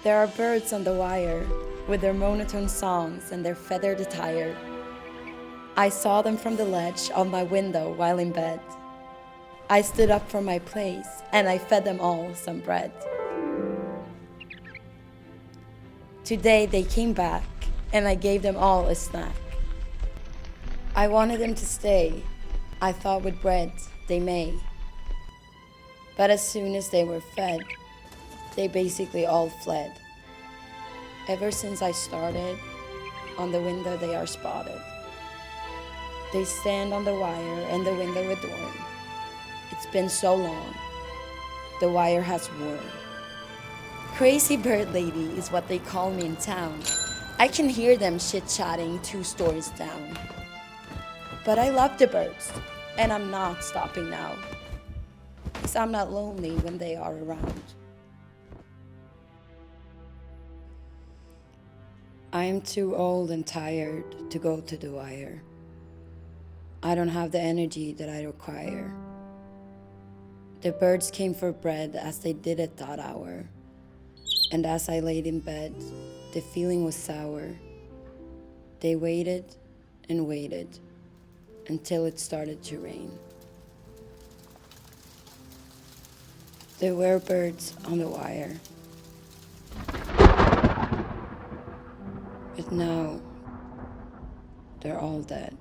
There are birds on the wire, with their monotone songs and their feathered attire. I saw them from the ledge of my window while in bed. I stood up from my place, and I fed them all some bread. Today they came back, and I gave them all a snack. I wanted them to stay. I thought with bread they may. But as soon as they were fed, they basically all fled. Ever since I started, on the window they are spotted. They stand on the wire and the window adorn. It's been so long, the wire has worn. Crazy bird lady is what they call me in town. I can hear them chit-chatting 2 stories down. But I love the birds, and I'm not stopping now, 'cause I'm not lonely when they are around. I am too old and tired to go to the wire. I don't have the energy that I require. The birds came for bread as they did at that hour. And as I laid in bed, the feeling was sour. They waited and waited until it started to rain. There were birds on the wire. But now, they're all dead.